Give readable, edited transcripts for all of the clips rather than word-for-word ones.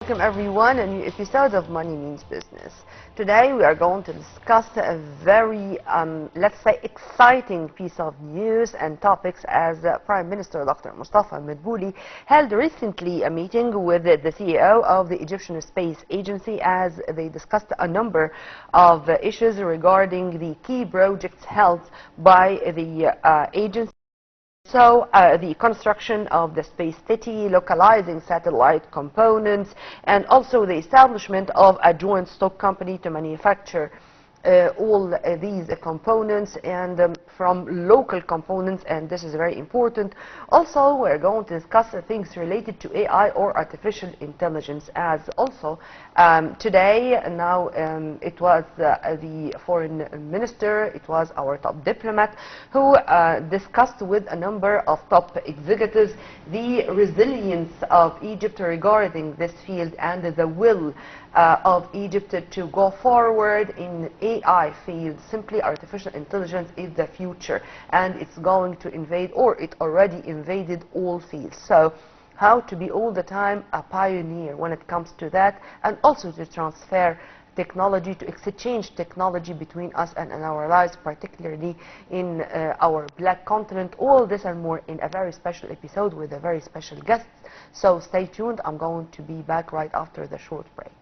Welcome everyone, a new episode of Money Means Business. Today we are going to discuss a very, let's say, exciting piece of news and topics as Prime Minister Dr. Mustafa Madbouli held recently a meeting with the CEO of the Egyptian Space Agency as they discussed a number of issues regarding the key projects held by the agency. So the construction of the space city, localizing satellite components, and also the establishment of a joint stock company to manufacture all these components and from local components, and this is very important. Also, we're going to discuss things related to AI or artificial intelligence, as also today, now it was the foreign minister, it was our top diplomat who discussed with a number of top executives the resilience of Egypt regarding this field and the will of Egypt to go forward in AI field. Simply, artificial intelligence is the future, and it's going to invade, or it already invaded, all fields. So how to be all the time a pioneer when it comes to that, and also to transfer technology, to exchange technology between us and in our lives, particularly in our black continent. All this and more in a very special episode with a very special guest. So stay tuned. I'm going to be back right after the short break.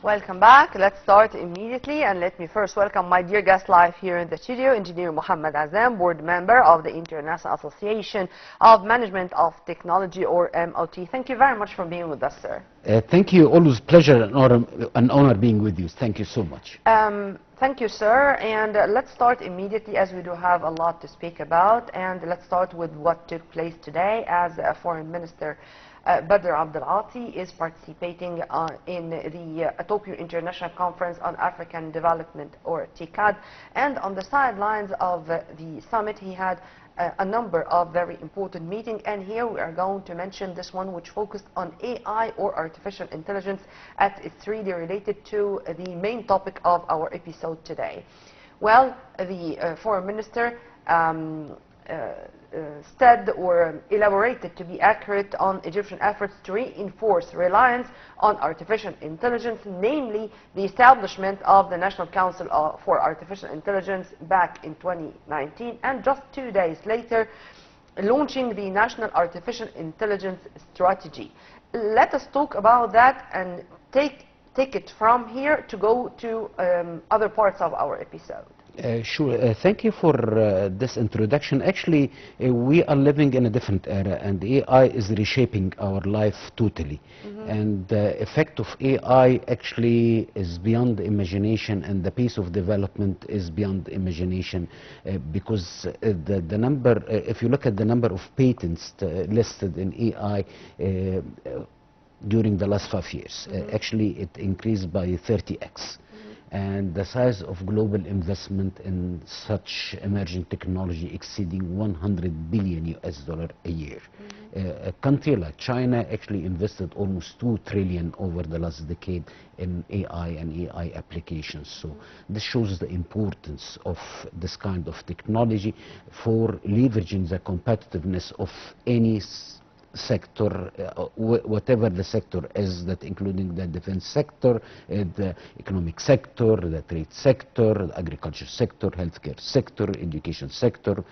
Welcome back. Let's start immediately, and let me first welcome my dear guest live here in the studio, Engineer Mohamed Azzam, board member of the International Association of Management of Technology, or MOT. Thank you very much for being with us, sir. Thank you. Always pleasure and honor being with you. Thank you so much. Thank you, sir. And let's start immediately, as we do have a lot to speak about. And let's start with what took place today, as Foreign Minister Badr Abdelati is participating in the Tokyo International Conference on African Development, or TICAD. And on the sidelines of the summit, he had a number of very important meetings, and here we are going to mention this one, which focused on AI, or artificial intelligence, as it's really related to the main topic of our episode today. Well, the foreign minister said, or elaborated to be accurate, on Egyptian efforts to reinforce reliance on artificial intelligence, namely the establishment of the National Council for Artificial Intelligence back in 2019, and just 2 days later launching the National Artificial Intelligence Strategy. Let us talk about that and take it from here to go to other parts of our episode. Sure. Thank you for this introduction. Actually, we are living in a different era, and AI is reshaping our life totally. And the effect of AI actually is beyond imagination, and the pace of development is beyond imagination, because the number, if you look at the number of patents listed in AI during the last 5 years, actually it increased by 30x. And the size of global investment in such emerging technology exceeding 100 billion US dollar a year. A country like China actually invested almost 2 trillion over the last decade in AI and AI applications. So this shows the importance of this kind of technology for leveraging the competitiveness of any sector, whatever the sector is, that including the defense sector, the economic sector, the trade sector, the agriculture sector, healthcare sector, education sector,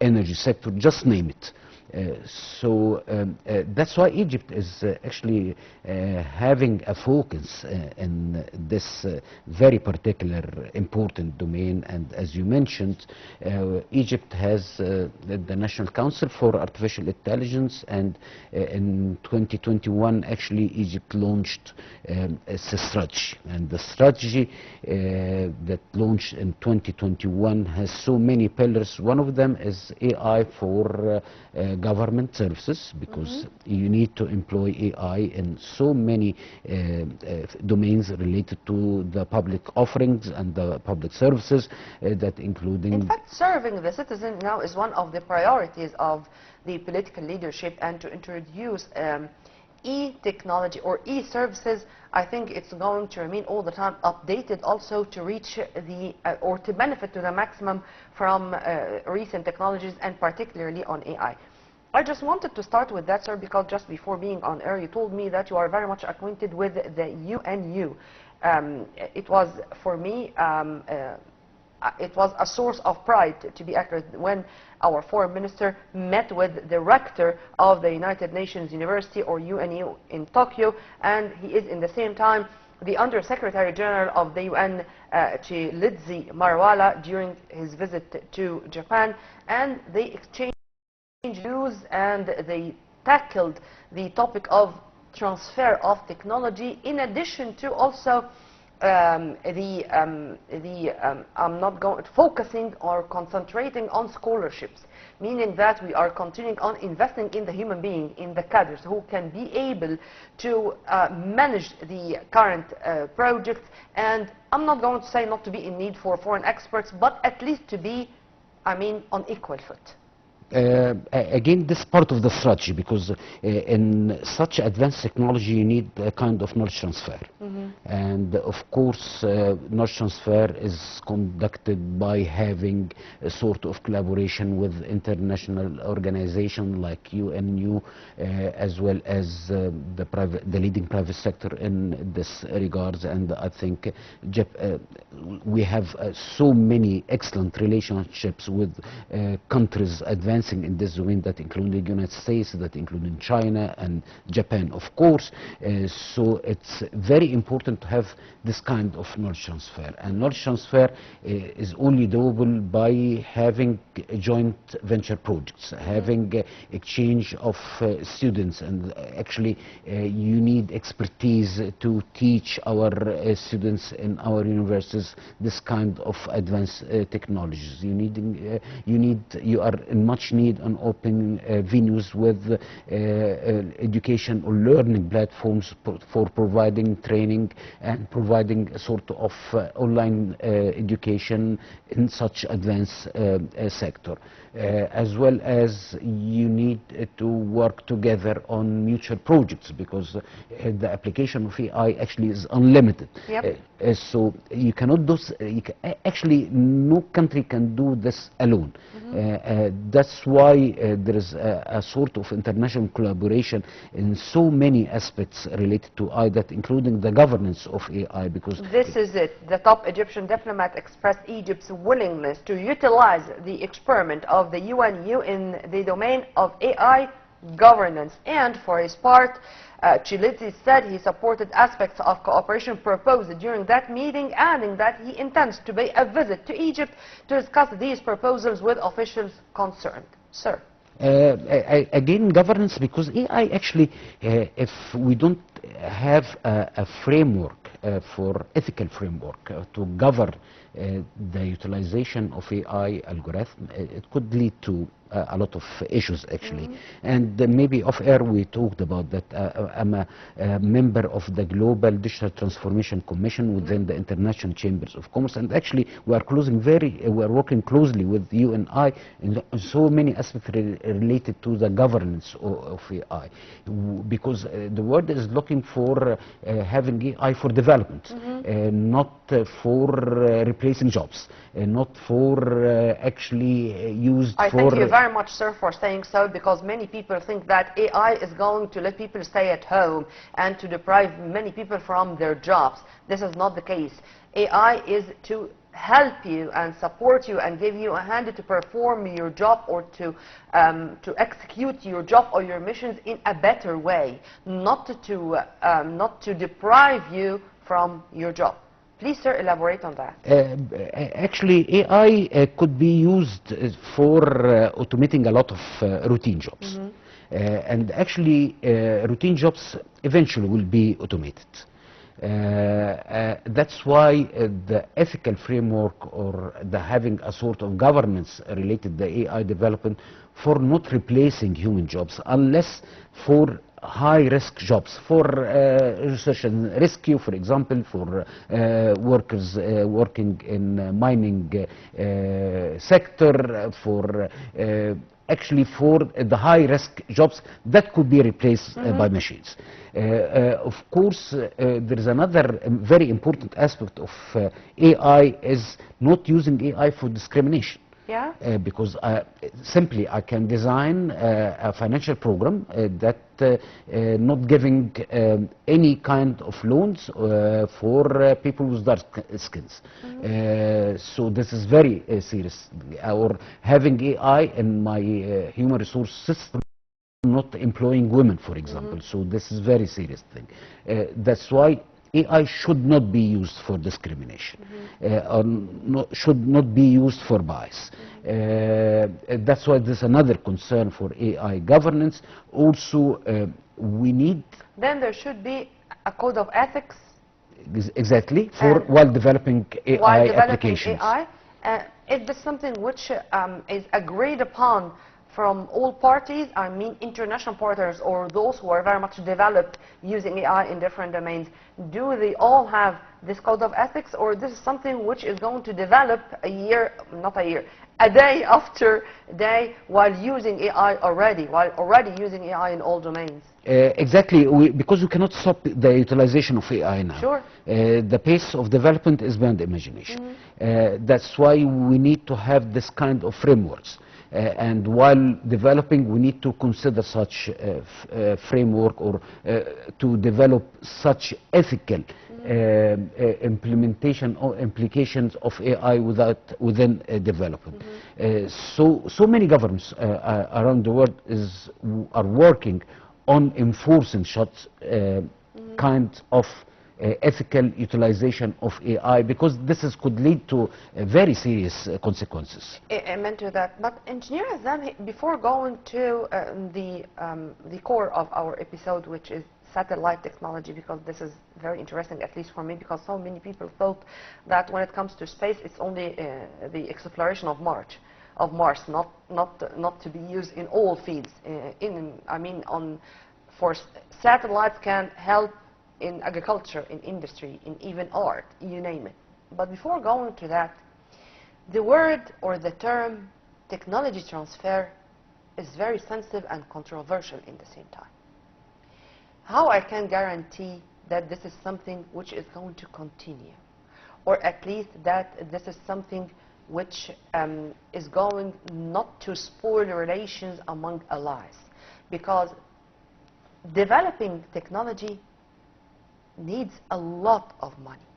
energy sector, just name it. So that's why Egypt is actually having a focus in this very particular important domain. And as you mentioned, Egypt has the National Council for Artificial Intelligence, and in 2021 actually Egypt launched a strategy, and the strategy that launched in 2021 has so many pillars. One of them is AI for government services, because you need to employ AI in so many domains related to the public offerings and the public services, that including... In fact, serving the citizen now is one of the priorities of the political leadership, and to introduce e-technology or e-services, I think it's going to remain all the time updated, also to reach the or to benefit to the maximum from recent technologies, and particularly on AI. I just wanted to start with that, sir, because just before being on air, you told me that you are very much acquainted with the UNU. It was, for me, it was a source of pride, to be accurate, when our foreign minister met with the rector of the United Nations University, or UNU, in Tokyo, and he is in the same time the Under-Secretary General of the UN, Lidzi Marwala, during his visit to Japan, and they exchanged views, and they tackled the topic of transfer of technology, in addition to also focusing or concentrating on scholarships, meaning that we are continuing on investing in the human being, in the cadres who can be able to manage the current projects. And I'm not going to say not to be in need for foreign experts, but at least to be, on equal foot. Again, this is part of the strategy, because in such advanced technology you need a kind of knowledge transfer. And of course, knowledge transfer is conducted by having a sort of collaboration with international organizations like UNU, as well as the leading private sector in this regards. And I think we have so many excellent relationships with countries, advanced advancing in this domain, that including the United States, that including China and Japan, of course. So it's very important to have this kind of knowledge transfer. And knowledge transfer is only doable by having joint venture projects, having exchange of students, and actually you need expertise to teach our students in our universities this kind of advanced technologies. You are in much need on open venues with education or learning platforms for providing training and providing a sort of online education in such advanced sector. As well as you need to work together on mutual projects, because the application of AI actually is unlimited. Yep. So you cannot do, actually no country can do this alone. That's why there is a sort of international collaboration in so many aspects related to AI, that including the governance of AI, because this is it. The top Egyptian diplomat expressed Egypt's willingness to utilize the experiment of the UNU in the domain of AI governance. And for his part, Chilidze said he supported aspects of cooperation proposed during that meeting, adding that he intends to pay a visit to Egypt to discuss these proposals with officials concerned. Sir. Again, governance, because AI actually, if we don't have a framework, for ethical framework to govern the utilization of AI algorithm, it could lead to a lot of issues actually. And maybe off air we talked about that. I'm a member of the Global Digital Transformation Commission within the International Chambers of Commerce, and actually we are working closely with you and I in so many aspects related to the governance of AI, because the world is looking for having AI for development, not for replacing jobs, not for actually used I for... thank you very much, sir, for saying so, because many people think that AI is going to let people stay at home and to deprive many people from their jobs. This is not the case. AI is to help you and support you and give you a hand to perform your job, or to execute your job or your missions in a better way, not to deprive you from your job. Please, sir, elaborate on that. Actually, AI could be used for automating a lot of routine jobs. And actually, routine jobs eventually will be automated. That's why the ethical framework, or the having a sort of governance related to the AI development, for not replacing human jobs, unless for high-risk jobs, for research and rescue, for example, for workers working in mining sector, for actually for the high-risk jobs that could be replaced by machines. Of course, there is another very important aspect of AI, is not using AI for discrimination. Yeah. Because simply I can design a financial program that not giving any kind of loans for people with dark skins. So this is very serious. Or having AI in my human resource system, not employing women, for example. So this is very serious thing. That's why AI should not be used for discrimination, or should not be used for bias. That's why there's another concern for AI governance. Also, we need... Then there should be a code of ethics. Exactly, for while developing AI applications. Is this something which is agreed upon from all parties? I mean, international partners, or those who are very much developed using AI in different domains. Do they all have this code of ethics, or this is something which is going to develop a day after day, while using AI already using AI in all domains? Exactly, because we cannot stop the utilization of AI now. Sure. The pace of development is beyond imagination. That's why we need to have this kind of frameworks. And while developing, we need to consider such framework, or to develop such ethical implementation or implications of AI within development. So many governments around the world are working on enforcing such kind of ethical utilization of AI, because could lead to very serious consequences. Amen to that. But Engineer Azzam, before going to the core of our episode, which is satellite technology, because this is very interesting, at least for me, because so many people thought that when it comes to space, it's only the exploration of Mars, not to be used in all fields. Satellites can help in agriculture, in industry, in even art, you name it. But before going to that, the word or the term technology transfer is very sensitive and controversial in the same time. How I can guarantee that this is something which is going to continue, or at least that this is something which is going not to spoil relations among allies? Because developing technology needs a lot of money.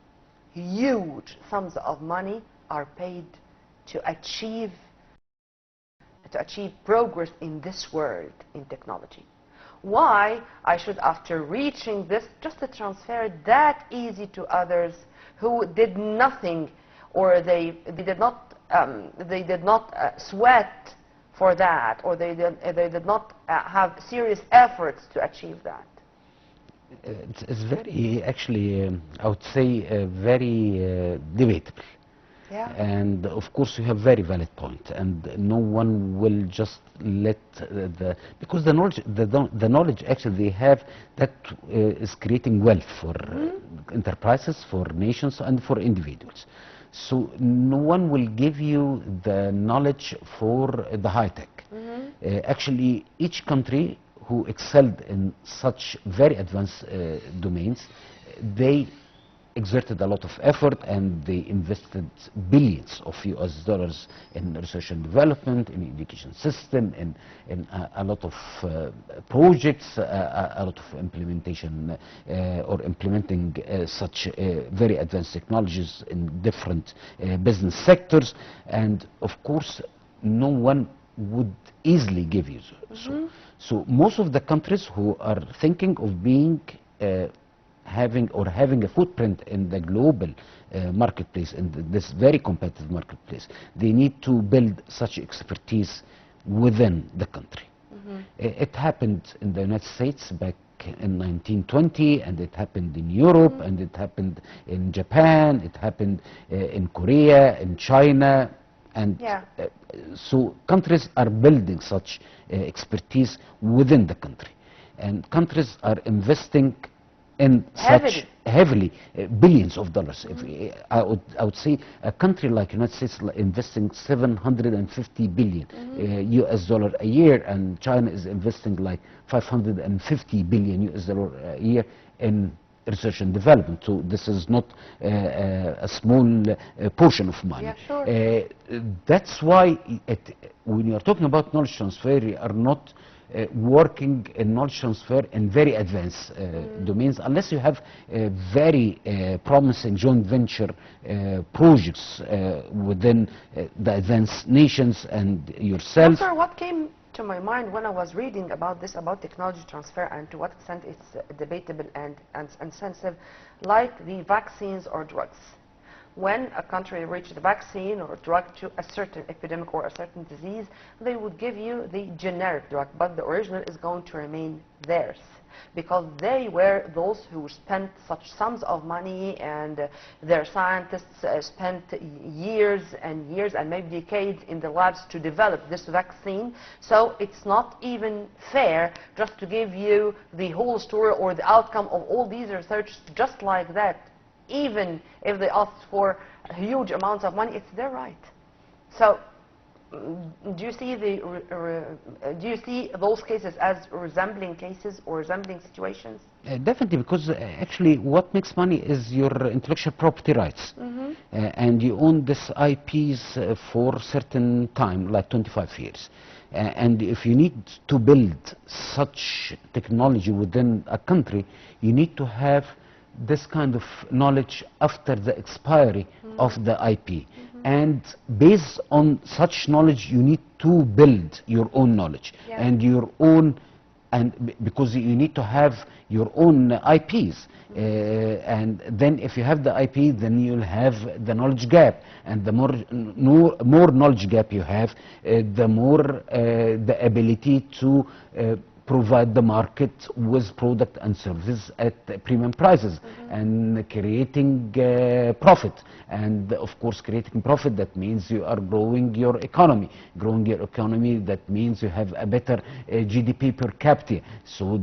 Huge sums of money are paid to achieve progress in this world in technology. Why I should, after reaching this, just to transfer it that easy to others who did nothing, or they did not sweat for that, or they did not have serious efforts to achieve that? It's very, actually, I would say, very debatable. Yeah. And of course you have very valid point, and no one will just let because the knowledge actually they have, that is creating wealth for enterprises, for nations, and for individuals. So no one will give you the knowledge for the high tech. Actually, each country who excelled in such very advanced domains, they exerted a lot of effort, and they invested billions of US dollars in research and development, in education system, in a lot of projects, a lot of implementation or implementing such very advanced technologies in different business sectors. And of course, no one would easily give you so most of the countries who are thinking of being having a footprint in the global marketplace, in this very competitive marketplace, they need to build such expertise within the country. It happened in the United States back in 1920, and it happened in Europe, and it happened in Japan, it happened in Korea, in China, and so countries are building such expertise within the country, and countries are investing in such heavily billions of dollars. I would say a country like United States investing 750 billion US dollar a year, and China is investing like 550 billion US dollar a year in research and development. So this is not a small portion of money. That's why when you are talking about knowledge transfer, you are not working in knowledge transfer in very advanced domains, unless you have very promising joint venture projects within the advanced nations and yourself. Sir, what came to my mind when I was reading about this, about technology transfer, and to what extent it's debatable and sensitive, like the vaccines or drugs. When a country reaches a vaccine or a drug to a certain epidemic or a certain disease, they would give you the generic drug, but the original is going to remain theirs, because they were those who spent such sums of money, and their scientists spent years and years and maybe decades in the labs to develop this vaccine. So it's not even fair just to give you the whole story or the outcome of all these research just like that. Even if they ask for huge amounts of money, it's their right. So, do you see those cases as resembling cases or resembling situations? Definitely, because actually what makes money is your intellectual property rights. And you own this IPs for certain time, like 25 years. And if you need to build such technology within a country, you need to have this kind of knowledge after the expiry of the IP. And based on such knowledge, you need to build your own knowledge and your own, and because you need to have your own IPs. And then if you have the IP, then you'll have the knowledge gap. And the more knowledge gap you have, the more the ability to provide the market with product and services at premium prices and creating profit. And of course, creating profit, that means you are growing your economy. Growing your economy, that means you have a better GDP per capita. So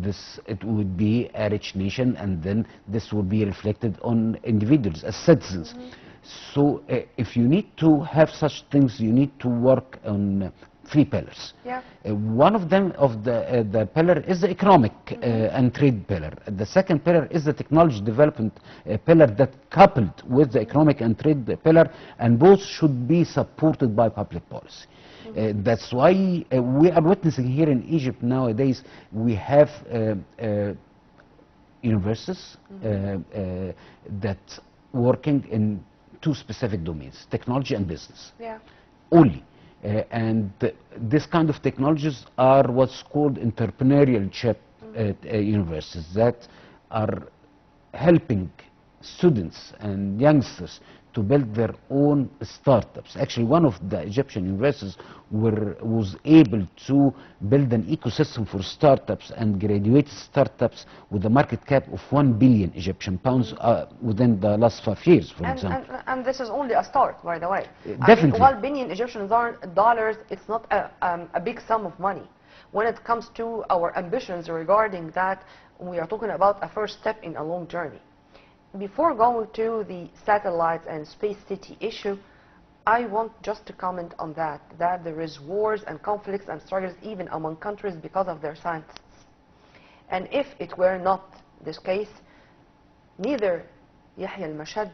it would be a rich nation, and then this will be reflected on individuals as citizens. So if you need to have such things, you need to work on 3 pillars. One of them, the pillar, is the economic and trade pillar. The second pillar is the technology development pillar, that coupled with the economic and trade pillar, and both should be supported by public policy. That's why we are witnessing here in Egypt nowadays, we have universities that working in 2 specific domains, technology and business. Only. And this kind of technologies are what's called entrepreneurship universities, that are helping students and youngsters to build their own startups. Actually, one of the Egyptian universities was able to build an ecosystem for startups and graduate startups with a market cap of 1 billion Egyptian pounds within the last 5 years, for example. And this is only a start, by the way. Definitely. I mean, 1 billion Egyptian dollars, it's not a big sum of money. When it comes to our ambitions regarding that, we are talking about a first step in a long journey. Before going to the satellites and space city issue, I want just to comment on that there is wars and conflicts and struggles even among countries because of their scientists. And if it were not this case, neither Yahya al-Mashad,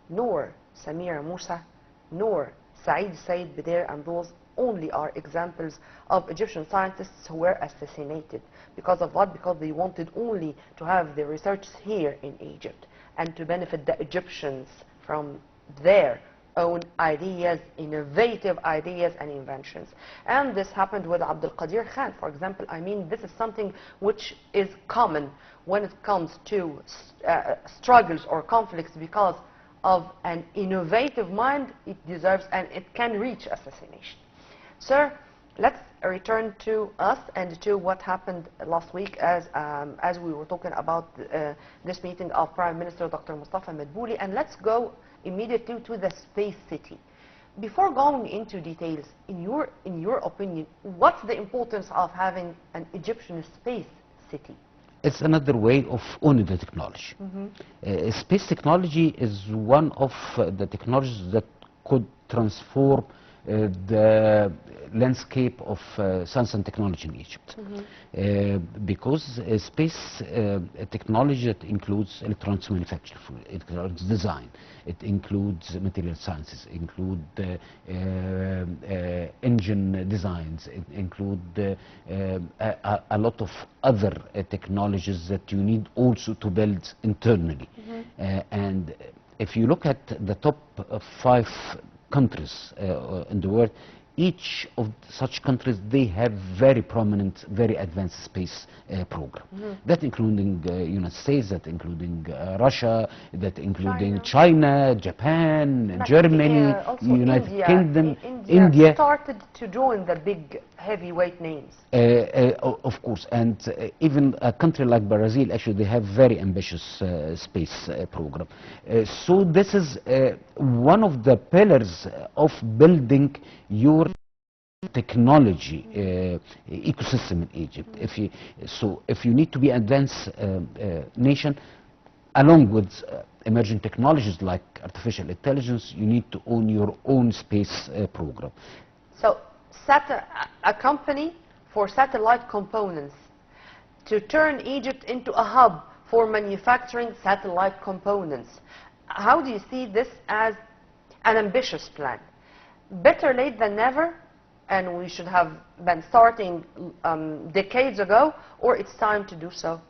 nor Samira Musa, nor Saeed Said Bidair, and those only are examples of Egyptian scientists who were assassinated. Because of what? Because they wanted only to have their research here in Egypt and to benefit the Egyptians from their own ideas, innovative ideas and inventions. And this happened with Abdul Qadir Khan, for example. I mean, this is something which is common when it comes to struggles or conflicts. Because of an innovative mind, it deserves and it can reach assassination. Sir, let's return to us and to what happened last week as we were talking about this meeting of Prime Minister Dr. Mustafa Madbouli, and let's go immediately to the space city. Before going into details, in your opinion, what's the importance of having an Egyptian space city? It's another way of owning the technology. Space technology is one of the technologies that could transform the landscape of science and technology in Egypt. Because space technology that includes electronics manufacturing, it includes design, it includes material sciences, include engine designs, it includes a lot of other technologies that you need also to build internally. And if you look at the top 5 countries in the world, each of such countries, they have very prominent, very advanced space program. That including United States, that including Russia, that including China, Japan, Germany, United Kingdom, India started to join the big heavyweight names. Of course, and even a country like Brazil, actually, they have very ambitious space program. So this is one of the pillars of building your technology ecosystem in Egypt. If you need to be an advanced nation, along with emerging technologies like artificial intelligence, you need to own your own space program. So a company for satellite components to turn Egypt into a hub for manufacturing satellite components. How do you see this as an ambitious plan? Better late than never, and we should have been starting decades ago, or it's time to do so?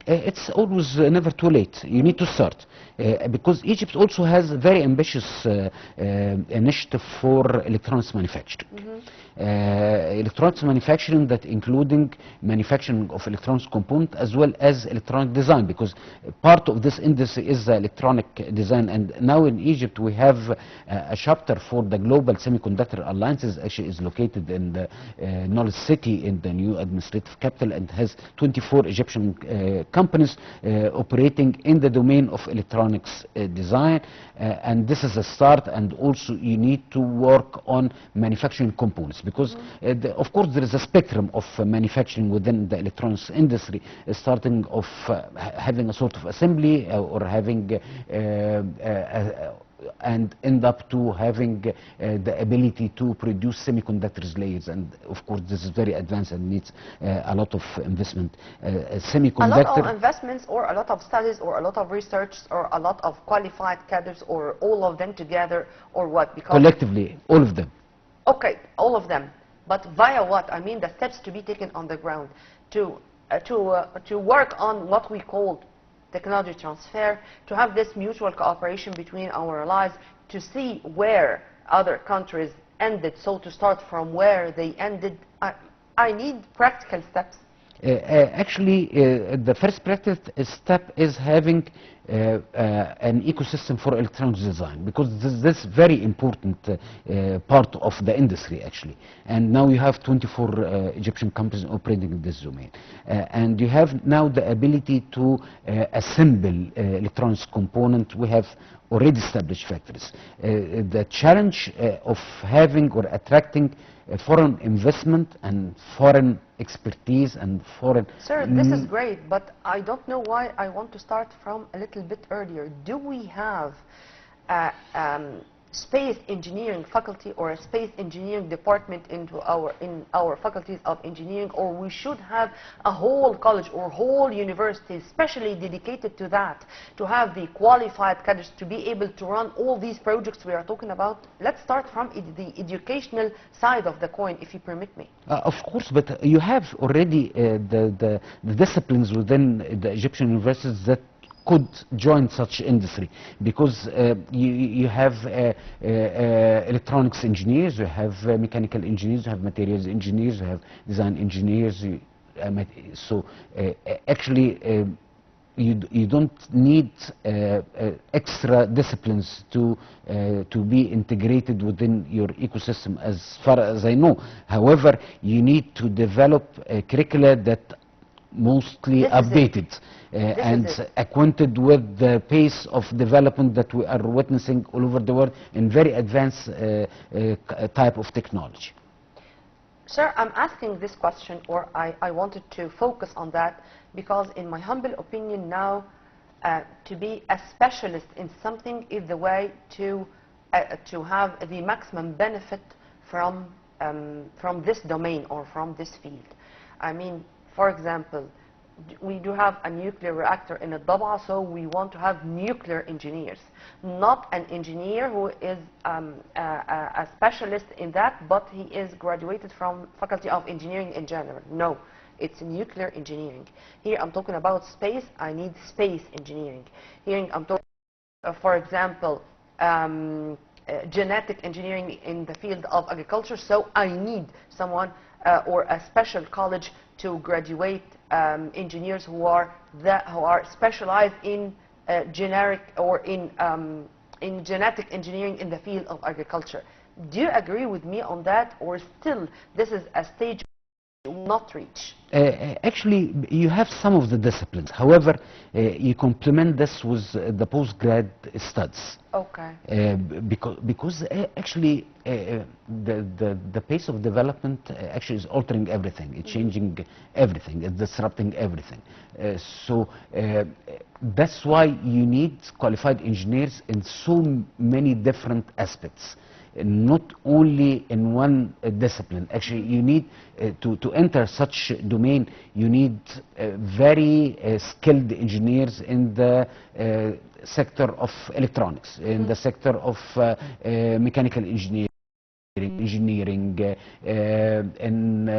It's always never too late. You need to start because Egypt also has a very ambitious initiative for electronics manufacturing. Electronics manufacturing that including manufacturing of electronics component as well as electronic design, because part of this industry is electronic design. And now in Egypt we have a chapter for the Global Semiconductor Alliances, actually is located in the Knowledge City in the new administrative capital, and has 24 Egyptian companies operating in the domain of electronics design, and this is a start. And also you need to work on manufacturing components, because of course there is a spectrum of manufacturing within the electronics industry, starting of having a sort of assembly or having and end up to having the ability to produce semiconductors layers. And of course this is very advanced and needs a lot of investment. Semiconductor, a lot of investments, or a lot of studies, or a lot of research, or a lot of qualified cadres, or all of them together, or what? Because collectively, all of them. Okay, all of them, but via what? I mean the steps to be taken on the ground to work on what we call technology transfer, to have this mutual cooperation between our allies, to see where other countries ended, so to start from where they ended. I need practical steps. Actually, the first practical step is having an ecosystem for electronics design, because this is very important part of the industry actually. And now you have 24 Egyptian companies operating in this domain, and you have now the ability to assemble electronics component. We have already established factories. The challenge of having or attracting foreign investment and foreign expertise and foreign... Sir, this is great, but I don't know why I want to start from a little bit earlier. Do we have space engineering faculty or a space engineering department in our faculties of engineering, or we should have a whole college or whole university especially dedicated to that, to have the qualified cadres to be able to run all these projects we are talking about? Let's start from the educational side of the coin, if you permit me. Of course, but you have already the disciplines within the Egyptian universities that could join such industry, because you have electronics engineers, you have mechanical engineers, you have materials engineers, you have design engineers. So actually you don't need extra disciplines to be integrated within your ecosystem, as far as I know. However, you need to develop a curricula that mostly updated and acquainted with the pace of development that we are witnessing all over the world in very advanced type of technology. Sir, I'm asking this question, or I wanted to focus on that, because in my humble opinion now, to be a specialist in something is the way to have the maximum benefit from this domain or from this field. I mean, for example, we do have a nuclear reactor in Addabaa, so we want to have nuclear engineers, not an engineer who is a specialist in that, but he is graduated from Faculty of Engineering in general. No, it's nuclear engineering. Here I'm talking about space. I need space engineering. Here I'm talking, for example, genetic engineering in the field of agriculture, so I need someone or a special college to graduate engineers who are specialized in generic or in genetic engineering in the field of agriculture. Do you agree with me on that, or still this is a stage we will not reach? Actually, you have some of the disciplines. However, you complement this with the postgrad studies. Okay. Because actually the pace of development actually is altering everything. It's changing everything. It's disrupting everything. So that's why you need qualified engineers in so many different aspects, not only in one discipline. Actually, you need to enter such domain, you need very skilled engineers in the sector of electronics, in the sector of mechanical engineering, in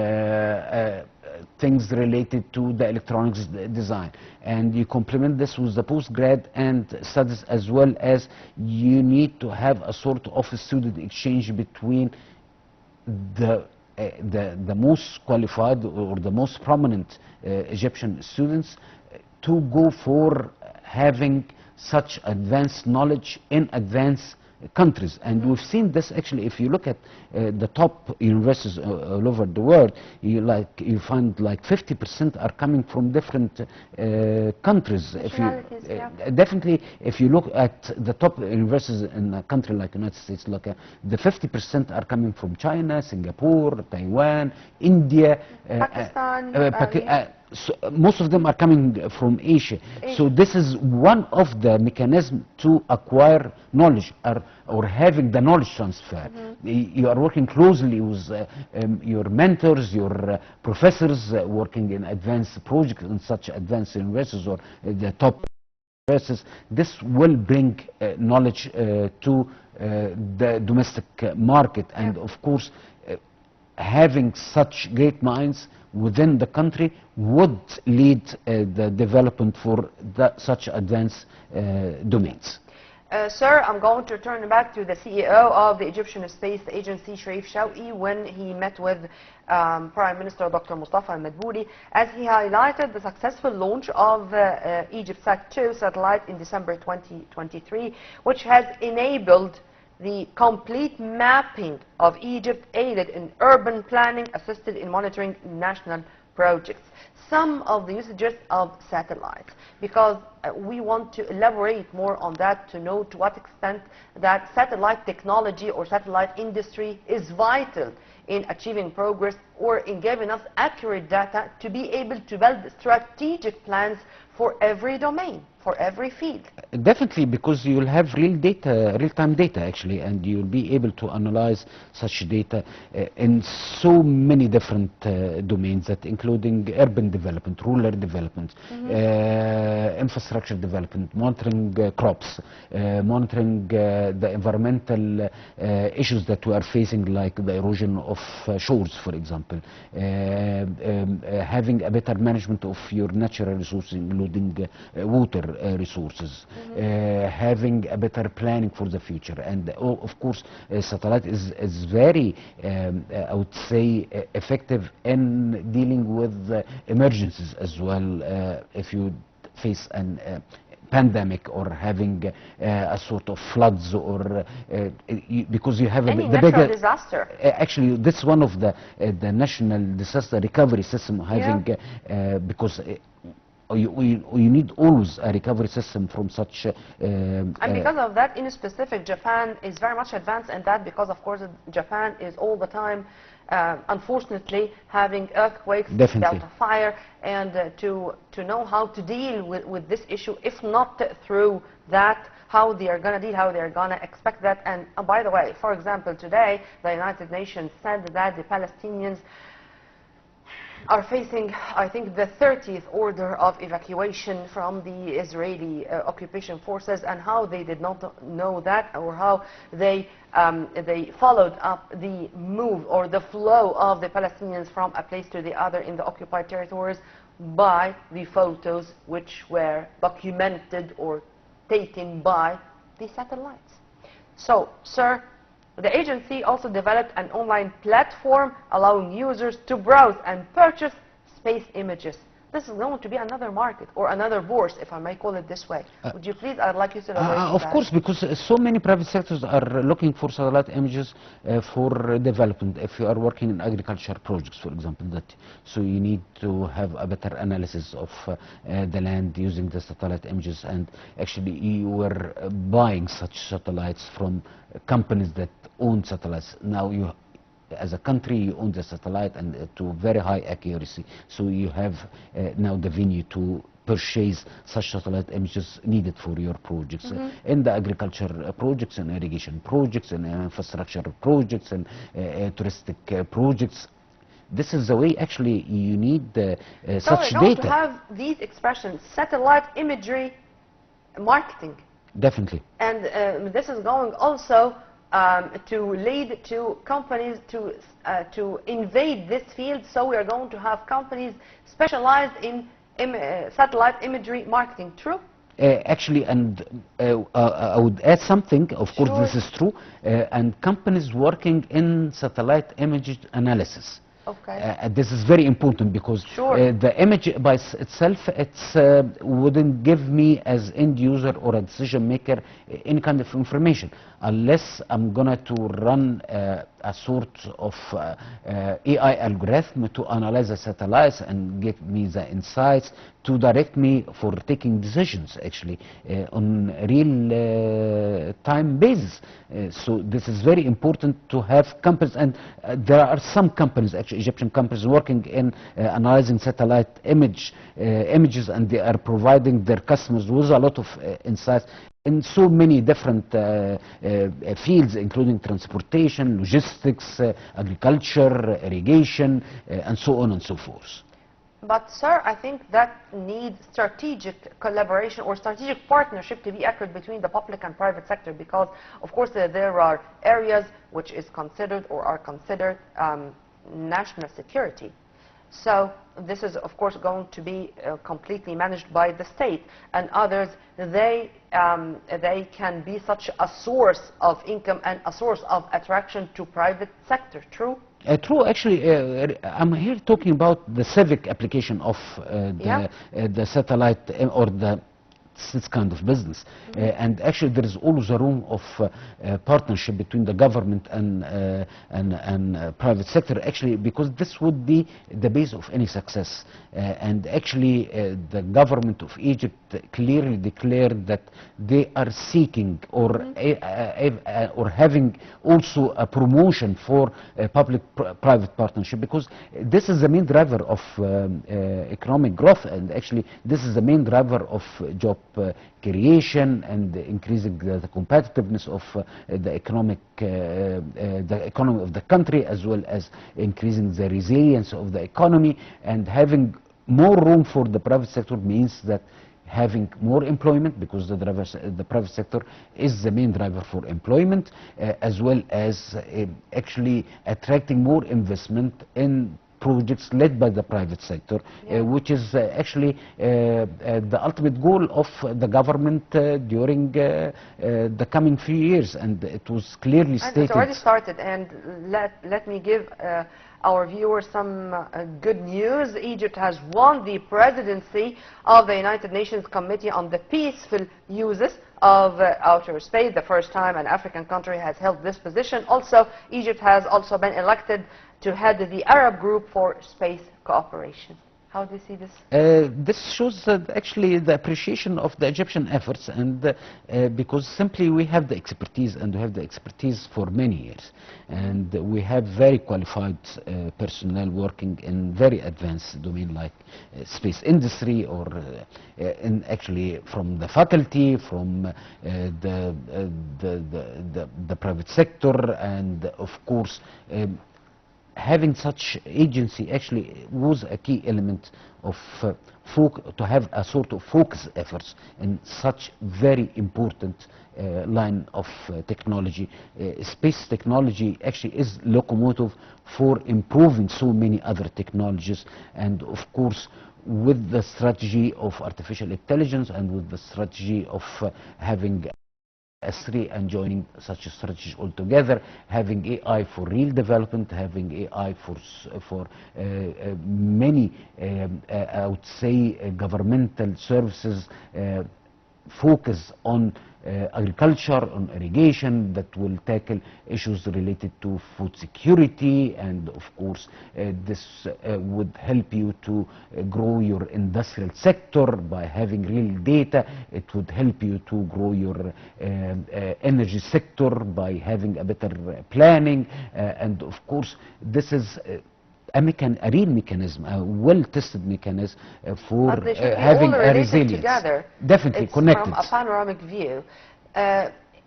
things related to the electronics design, and you complement this with the postgrad and studies, as well as you need to have a sort of a student exchange between the most qualified or the most prominent Egyptian students to go for having such advanced knowledge in advanced countries. And we've seen this actually. If you look at the top universities all over the world, you find like 50% are coming from different countries. If you definitely, if you look at the top universities in a country like United States, like the 50% are coming from China, Singapore, Taiwan, India, Pakistan. So most of them are coming from Asia. So this is one of the mechanisms to acquire knowledge, or having the knowledge transfer. You are working closely with your mentors, your professors, working in advanced projects in such advanced universities or the top universities. This will bring knowledge to the domestic market, and of course having such great minds within the country would lead the development for such advanced domains. Sir, I'm going to turn back to the CEO of the Egyptian Space Agency, Sharif Shawqi, when he met with Prime Minister Dr. Mustafa al-Madbouli, as he highlighted the successful launch of EgyptSat-2 satellite in December 2023, which has enabled the complete mapping of Egypt, aided in urban planning, assisted in monitoring national projects. Some of the usages of satellites, because we want to elaborate more on that to know to what extent that satellite technology or satellite industry is vital in achieving progress or in giving us accurate data to be able to build strategic plans for every domain, for every field. Definitely, because you will have real-time data actually, and you will be able to analyze such data in so many different domains, that including urban development, rural development, infrastructure development, monitoring crops, monitoring the environmental issues that we are facing, like the erosion of shores, for example, having a better management of your natural resources, including water resources, having a better planning for the future. And of course satellite is very I would say effective in dealing with emergencies as well. If you face an pandemic or having a sort of floods, or because you have any the natural bigger disaster. Actually, this is one of the national disaster recovery system having because you need always a recovery system from such and because of that, in specific, Japan is very much advanced in that, because of course Japan is all the time unfortunately having earthquakes, Delta fire, and to know how to deal with this issue, if not through that, how they are going to deal, how they are going to expect that. And by the way, for example, today the United Nations said that the Palestinians are facing, I think, the 30th order of evacuation from the Israeli occupation forces, and how they did not know that, or how they followed up the move or the flow of the Palestinians from a place to the other in the occupied territories by the photos which were documented or taken by the satellites. So, sir, the agency also developed an online platform allowing users to browse and purchase space images. This is going to be another market, or another bourse, if I may call it this way. Would you please, I'd like you to elaborate on that. Of course, because so many private sectors are looking for satellite images for development. If you are working in agriculture projects, for example, so you need to have a better analysis of the land using the satellite images, and actually you were buying such satellites from companies that own satellites. Now you, as a country, you own the satellite, and to very high accuracy, so you have now the venue to purchase such satellite images needed for your projects, in the agriculture projects, and irrigation projects, and infrastructure projects, and touristic projects. This is the way actually you need such so we're going data. to have these expressions, satellite imagery marketing. Definitely. And this is going also to lead to companies to invade this field. So we are going to have companies specialized in satellite imagery marketing. True? Actually, and I would add something. Of course, Sure. this is true. And companies working in satellite image analysis. Okay. This is very important because Sure. the image by itself, it's wouldn't give me as end user or a decision maker any kind of information unless I'm gonna to run a sort of AI algorithm to analyze the satellites and give me the insights to direct me for taking decisions actually on real time basis. So this is very important to have companies, and there are some companies, actually Egyptian companies, working in analyzing satellite images, and they are providing their customers with a lot of insights in so many different fields, including transportation, logistics, agriculture, irrigation, and so on and so forth. But, sir, I think that needs strategic collaboration or strategic partnership to be occurred between the public and private sector, because, of course, there are areas which is considered or are considered national security. So this is, of course, going to be completely managed by the state, and others, they can be such a source of income and a source of attraction to private sector. True? True, actually, I'm here talking about the civic application of the satellite or this kind of business. And actually there is always a room of partnership between the government and private sector, actually, because this would be the base of any success. And actually the government of Egypt clearly declared that they are seeking or having also a promotion for public-private partnership, because this is the main driver of economic growth, and actually this is the main driver of job creation and increasing the competitiveness of the economy of the country, as well as increasing the resilience of the economy. And having more room for the private sector means that having more employment, because the private sector is the main driver for employment, as well as actually attracting more investment in projects led by the private sector, which is actually the ultimate goal of the government during the coming few years, and it was clearly stated. It's already started, and let me give our viewers some good news. Egypt has won the presidency of the United Nations Committee on the Peaceful Uses of Outer Space, the first time an African country has held this position. Also, Egypt has also been elected to head the Arab Group for Space Cooperation. How do you see this? This shows actually the appreciation of the Egyptian efforts, and because simply we have the expertise, and we have the expertise for many years, and we have very qualified personnel working in very advanced domain like space industry, or in actually from the faculty, from the private sector, and of course having such agency actually was a key element of to have a sort of focus efforts in such very important line of technology. Space technology actually is locomotive for improving so many other technologies, and of course with the strategy of artificial intelligence and with the strategy of having S3 and joining such a strategy altogether, having AI for real development, having AI for many, I would say, governmental services, focus on agriculture, on irrigation, that will tackle issues related to food security, and of course this would help you to grow your industrial sector by having real data. It would help you to grow your energy sector by having a better planning, and of course this is a real mechanism, a well-tested mechanism for having a resilience. Together. Definitely it's connected. From a panoramic view.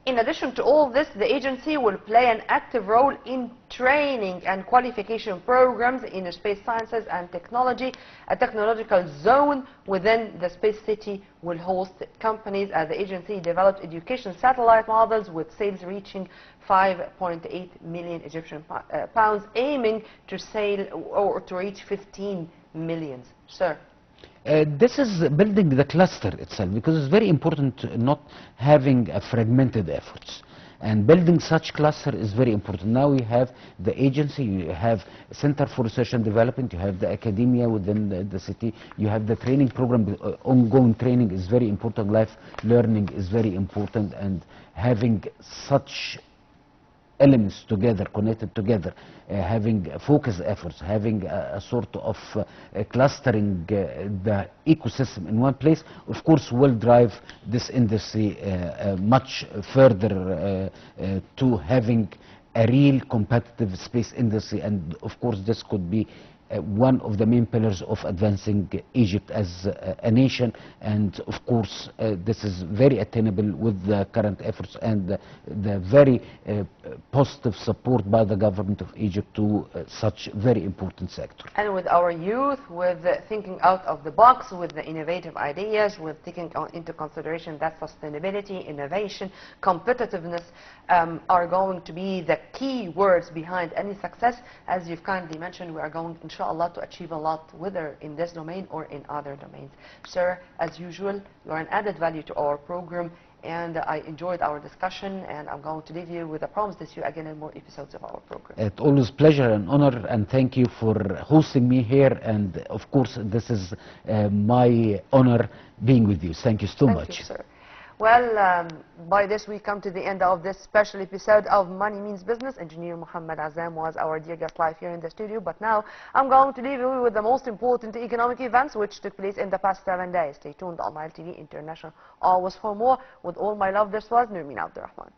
In addition to all this, the agency will play an active role in training and qualification programs in space sciences and technology. A technological zone within the space city will host companies as the agency develops education satellite models with sales reaching 5.8 million Egyptian pounds, aiming to sell or to reach 15 million. Sir. This is building the cluster itself, because it's very important not having fragmented efforts. And building such cluster is very important. Now we have the agency, you have Center for Research and Development, you have the academia within the city, you have the training program. Ongoing training is very important, life learning is very important, and having such elements together, connected together, having focused efforts, having a sort of clustering the ecosystem in one place, of course will drive this industry much further to having a real competitive space industry. And of course this could be one of the main pillars of advancing Egypt as a nation. And of course this is very attainable with the current efforts and the very positive support by the government of Egypt to such very important sector. And with our youth, with thinking out of the box, with the innovative ideas, with taking into consideration that sustainability, innovation, competitiveness are going to be the key words behind any success. As you've kindly mentioned, we are going, inshallah, to achieve a lot, whether in this domain or in other domains. Sir, as usual, you are an added value to our program, and I enjoyed our discussion, and I'm going to leave you with a promise to see you again in more episodes of our program. It's always pleasure and honor, and thank you for hosting me here. And of course, this is my honor being with you. Thank you so much. Thank you, sir. Well, by this we come to the end of this special episode of Money Means Business. Engineer Mohamed Azzam was our dear guest live here in the studio. But now I'm going to leave you with the most important economic events which took place in the past 7 days. Stay tuned on Nile TV International always for more. With all my love, this was Nurmeen Abdurrahman.